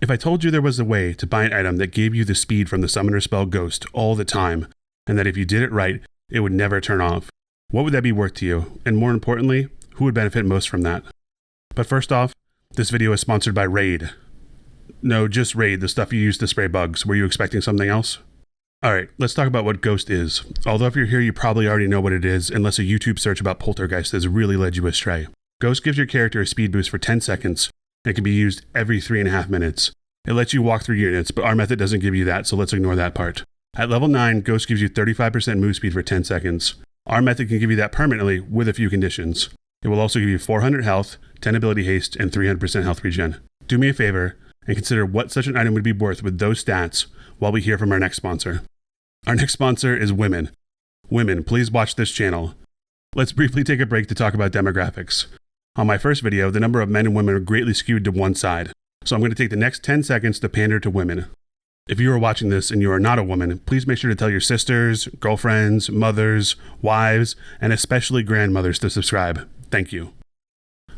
If I told you there was a way to buy an item that gave you the speed from the summoner spell Ghost all the time, and that if you did it right, it would never turn off, what would that be worth to you? And more importantly, who would benefit most from that? But first off, this video is sponsored by Raid. No, just Raid, the stuff you use to spray bugs. Were you expecting something else? Alright, let's talk about what Ghost is. Although if you're here, you probably already know what it is, unless a YouTube search about Poltergeist has really led you astray. Ghost gives your character a speed boost for 10 seconds, and it can be used every 3.5 minutes. It lets you walk through units, but our method doesn't give you that, so let's ignore that part. At level 9, Ghost gives you 35% move speed for 10 seconds. Our method can give you that permanently with a few conditions. It will also give you 400 health, 10 ability haste, and 300% health regen. Do me a favor, and consider what such an item would be worth with those stats while we hear from our next sponsor. Our next sponsor is Women. Women, please watch this channel. Let's briefly take a break to talk about demographics. On my first video, the number of men and women are greatly skewed to one side, so I'm going to take the next 10 seconds to pander to women. If you are watching this and you are not a woman, please make sure to tell your sisters, girlfriends, mothers, wives, and especially grandmothers to subscribe. Thank you.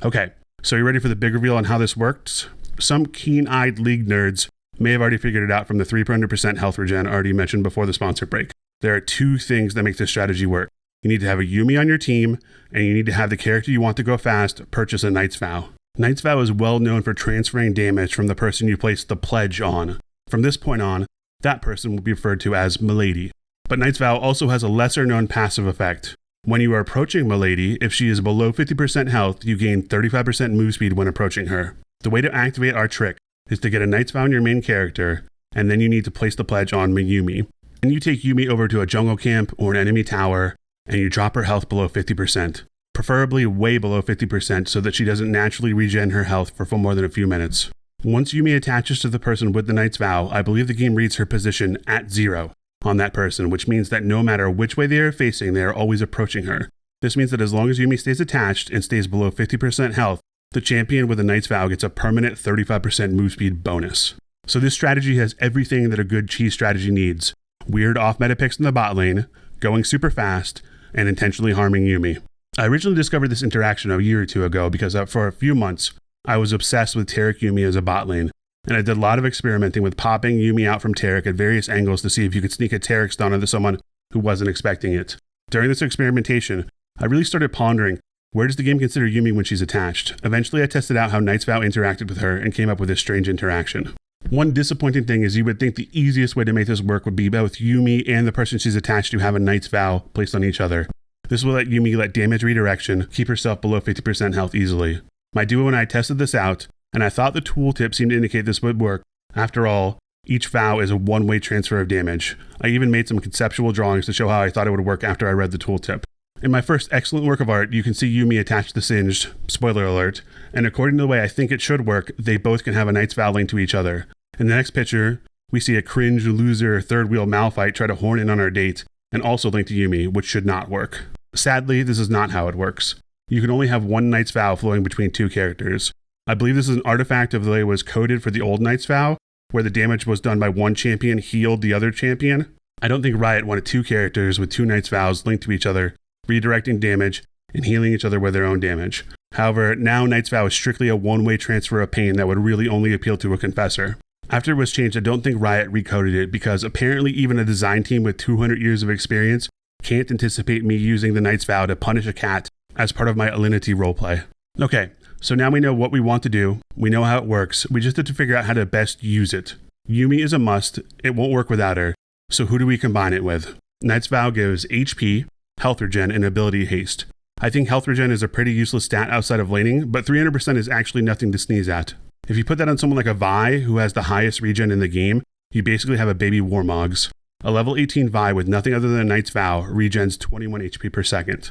Okay, so you ready for the big reveal on how this works? Some keen-eyed League nerds may have already figured it out from the 300% health regen already mentioned before the sponsor break. There are two things that make this strategy work. You need to have a Yuumi on your team, and you need to have the character you want to go fast purchase a Knight's Vow. Knight's Vow is well known for transferring damage from the person you place the pledge on. From this point on, that person will be referred to as Milady. But Knight's Vow also has a lesser known passive effect. When you are approaching Milady, if she is below 50% health, you gain 35% move speed when approaching her. The way to activate our trick is to get a Knight's Vow on your main character, and then you need to place the pledge on Yuumi. And you take Yuumi over to a jungle camp or an enemy tower, and you drop her health below 50%. Preferably way below 50% so that she doesn't naturally regen her health for more than a few minutes. Once Yuumi attaches to the person with the Knight's Vow, I believe the game reads her position at 0 on that person, which means that no matter which way they are facing, they are always approaching her. This means that as long as Yuumi stays attached and stays below 50% health, the champion with the Knight's Vow gets a permanent 35% move speed bonus. So this strategy has everything that a good cheese strategy needs. Weird off-meta picks in the bot lane, going super fast, and intentionally harming Yuumi. I originally discovered this interaction a year or two ago because for a few months, I was obsessed with Taric Yuumi as a bot lane, and I did a lot of experimenting with popping Yuumi out from Taric at various angles to see if you could sneak a Taric stun onto someone who wasn't expecting it. During this experimentation, I really started pondering, where does the game consider Yuumi when she's attached? Eventually, I tested out how Knight's Vow interacted with her and came up with this strange interaction. One disappointing thing is you would think the easiest way to make this work would be both Yuumi and the person she's attached to have a Knight's Vow placed on each other. This will let Yuumi let damage redirection, keep herself below 50% health easily. My duo and I tested this out, and I thought the tooltip seemed to indicate this would work. After all, each vow is a one-way transfer of damage. I even made some conceptual drawings to show how I thought it would work after I read the tooltip. In my first excellent work of art, you can see Yuumi attached to Singed, spoiler alert, and according to the way I think it should work, they both can have a Knight's Vow linked to each other. In the next picture, we see a cringe loser third wheel Malphite try to horn in on our date, and also link to Yuumi, which should not work. Sadly, this is not how it works. You can only have one Knight's Vow flowing between two characters. I believe this is an artifact of the way it was coded for the old Knight's Vow, where the damage was done by one champion healed the other champion. I don't think Riot wanted two characters with two Knight's Vows linked to each other, redirecting damage and healing each other with their own damage. However, now Knight's Vow is strictly a one-way transfer of pain that would really only appeal to a confessor. After it was changed, I don't think Riot recoded it because apparently even a design team with 200 years of experience can't anticipate me using the Knight's Vow to punish a cat as part of my Alinity roleplay. Okay, so now we know what we want to do, we know how it works, we just have to figure out how to best use it. Yuumi is a must, it won't work without her, so who do we combine it with? Knight's Vow gives HP, health regen, and ability haste. I think health regen is a pretty useless stat outside of laning, but 300% is actually nothing to sneeze at. If you put that on someone like a Vi, who has the highest regen in the game, you basically have a baby Warmogs. A level 18 Vi with nothing other than a Knight's Vow regens 21 HP per second.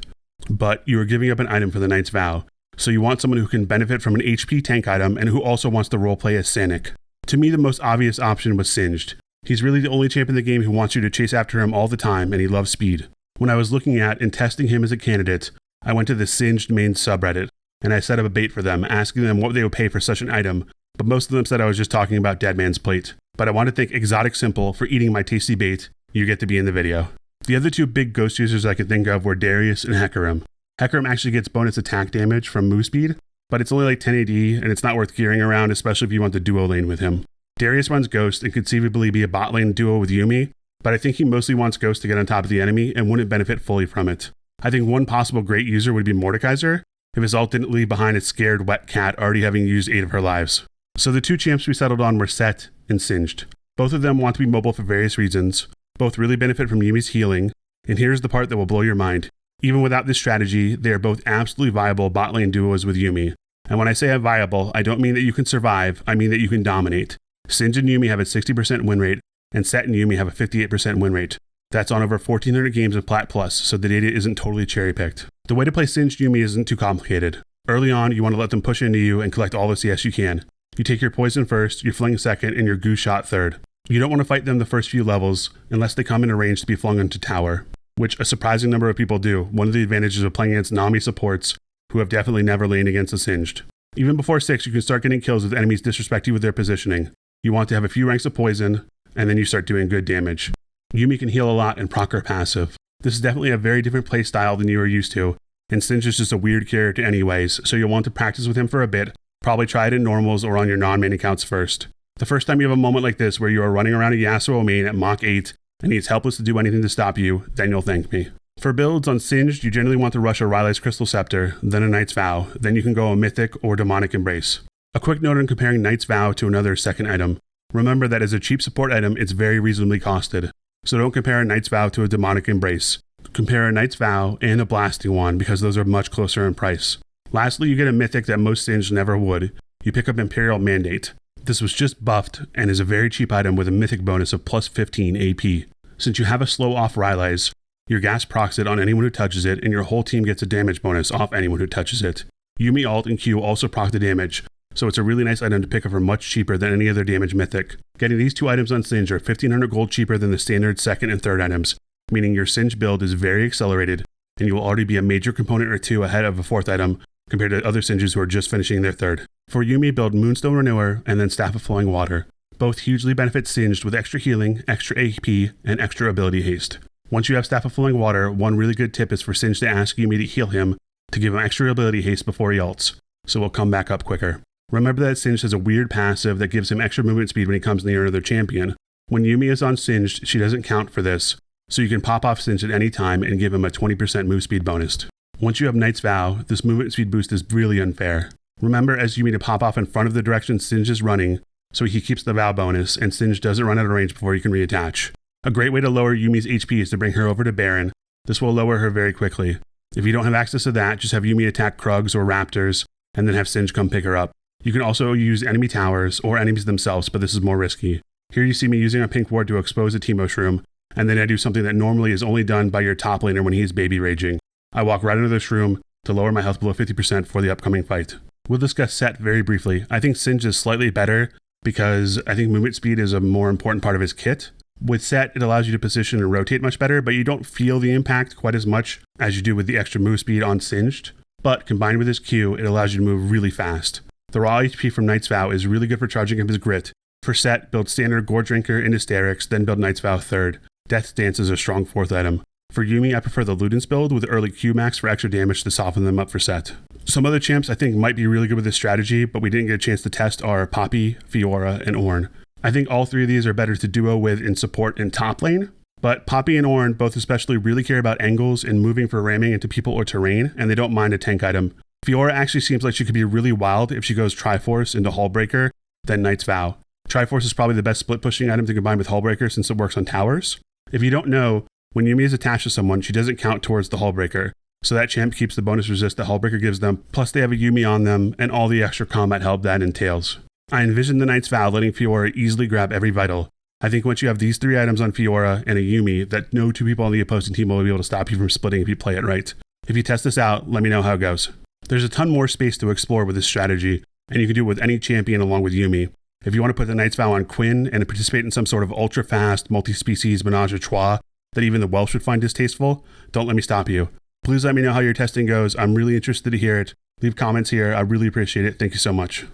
But you are giving up an item for the Knight's Vow, so you want someone who can benefit from an HP tank item and who also wants to roleplay as Sanic. To me, the most obvious option was Singed. He's really the only champ in the game who wants you to chase after him all the time, and he loves speed. When I was looking at and testing him as a candidate, I went to the Singed main subreddit, and I set up a bait for them, asking them what they would pay for such an item, but most of them said I was just talking about Dead Man's Plate. But I want to thank Exotic Simple for eating my tasty bait. You get to be in the video. The other two big ghost users I could think of were Darius and Hecarim. Hecarim actually gets bonus attack damage from move speed, but it's only like 10 AD, and it's not worth gearing around, especially if you want the duo lane with him. Darius runs Ghost and conceivably be a bot lane duo with Yuumi, but I think he mostly wants Ghost to get on top of the enemy and wouldn't benefit fully from it. I think one possible great user would be Mordekaiser, if his ult didn't leave behind a scared wet cat already having used 8 of her lives. So the 2 champs we settled on were Sett and Singed. Both of them want to be mobile for various reasons. Both really benefit from Yuumi's healing, and here's the part that will blow your mind. Even without this strategy, they are both absolutely viable bot lane duos with Yuumi. And when I say viable, I don't mean that you can survive, I mean that you can dominate. Singed and Yuumi have a 60% win rate, and Sett and Yuumi have a 58% win rate. That's on over 1,400 games in Plat Plus, so the data isn't totally cherry-picked. The way to play Singed Yuumi isn't too complicated. Early on, you want to let them push into you and collect all the CS you can. You take your poison first, your fling second, and your goo shot third. You don't want to fight them the first few levels unless they come in a range to be flung into tower, which a surprising number of people do, one of the advantages of playing against Nami supports who have definitely never laned against a Singed. Even before 6, you can start getting kills if enemies disrespect you with their positioning. You want to have a few ranks of poison, and then you start doing good damage. Yuumi can heal a lot and proc her passive. This is definitely a very different play style than you are used to, and Singed is just a weird character anyways, so you'll want to practice with him for a bit, probably try it in normals or on your non-main accounts first. The first time you have a moment like this where you are running around a Yasuo main at Mach 8 and he's helpless to do anything to stop you, then you'll thank me. For builds on Singed, you generally want to rush a Rylai's Crystal Scepter, then a Knight's Vow, then you can go a Mythic or Demonic Embrace. A quick note on comparing Knight's Vow to another second item. Remember that as a cheap support item, it's very reasonably costed. So don't compare a Knight's Vow to a Demonic Embrace. Compare a Knight's Vow and a Blasting Wand because those are much closer in price. Lastly, you get a Mythic that most Singed never would. You pick up Imperial Mandate. This was just buffed and is a very cheap item with a Mythic bonus of plus 15 AP. Since you have a slow off Rylai's, your gas procs it on anyone who touches it, and your whole team gets a damage bonus off anyone who touches it. Yuumi ult and Q also proc the damage, so it's a really nice item to pick up for much cheaper than any other damage mythic. Getting these 2 items on Singed are 1,500 gold cheaper than the standard second and third items, meaning your Singed build is very accelerated, and you will already be a major component or 2 ahead of a 4th item compared to other Singes who are just finishing their 3rd. For Yuumi, build Moonstone Renewer and then Staff of Flowing Water. Both hugely benefit Singed with extra healing, extra AP, and extra ability haste. Once you have Staff of Flowing Water, one really good tip is for Singed to ask Yuumi to heal him to give him extra ability haste before he ults, so he'll come back up quicker. Remember that Singed has a weird passive that gives him extra movement speed when he comes near another champion. When Yuumi is on Singed, she doesn't count for this, so you can pop off Singed at any time and give him a 20% move speed bonus. Once you have Knight's Vow, this movement speed boost is really unfair. Remember as Yuumi to pop off in front of the direction Singed is running, so he keeps the Vow bonus, and Singed doesn't run out of range before you can reattach. A great way to lower Yuumi's HP is to bring her over to Baron. This will lower her very quickly. If you don't have access to that, just have Yuumi attack Krugs or Raptors, and then have Singed come pick her up. You can also use enemy towers or enemies themselves, but this is more risky. Here you see me using a pink ward to expose a Teemo Shroom, and then I do something that normally is only done by your top laner when he is baby raging. I walk right under the Shroom to lower my health below 50% for the upcoming fight. We'll discuss Sett very briefly. I think Singed is slightly better because I think movement speed is a more important part of his kit. With Sett, it allows you to position and rotate much better, but you don't feel the impact quite as much as you do with the extra move speed on Singed. But combined with his Q, it allows you to move really fast. The raw HP from Knight's Vow is really good for charging up his grit. For Sett, build standard Gore Drinker and Hysterics, then build Knight's Vow 3rd. Death's Dance is a strong 4th item. For Yuumi, I prefer the Ludens build with early Q max for extra damage to soften them up for Sett. Some other champs I think might be really good with this strategy, but we didn't get a chance to test are Poppy, Fiora, and Ornn. I think all 3 of these are better to duo with in support in top lane, but Poppy and Ornn both especially really care about angles and moving for ramming into people or terrain, and they don't mind a tank item. Fiora actually seems like she could be really wild if she goes Triforce into Hullbreaker, then Knight's Vow. Triforce is probably the best split pushing item to combine with Hullbreaker since it works on towers. If you don't know, when Yuumi is attached to someone, she doesn't count towards the Hullbreaker, so that champ keeps the bonus resist that Hullbreaker gives them, plus they have a Yuumi on them, and all the extra combat help that entails. I envision the Knight's Vow letting Fiora easily grab every vital. I think once you have these 3 items on Fiora and a Yuumi, that no 2 people on the opposing team will be able to stop you from splitting if you play it right. If you test this out, let me know how it goes. There's a ton more space to explore with this strategy, and you can do it with any champion along with Yuumi. If you want to put the Knight's Vow on Quinn and participate in some sort of ultra-fast, multi-species menage a trois that even the Welsh would find distasteful, don't let me stop you. Please let me know how your testing goes. I'm really interested to hear it. Leave comments here. I really appreciate it. Thank you so much.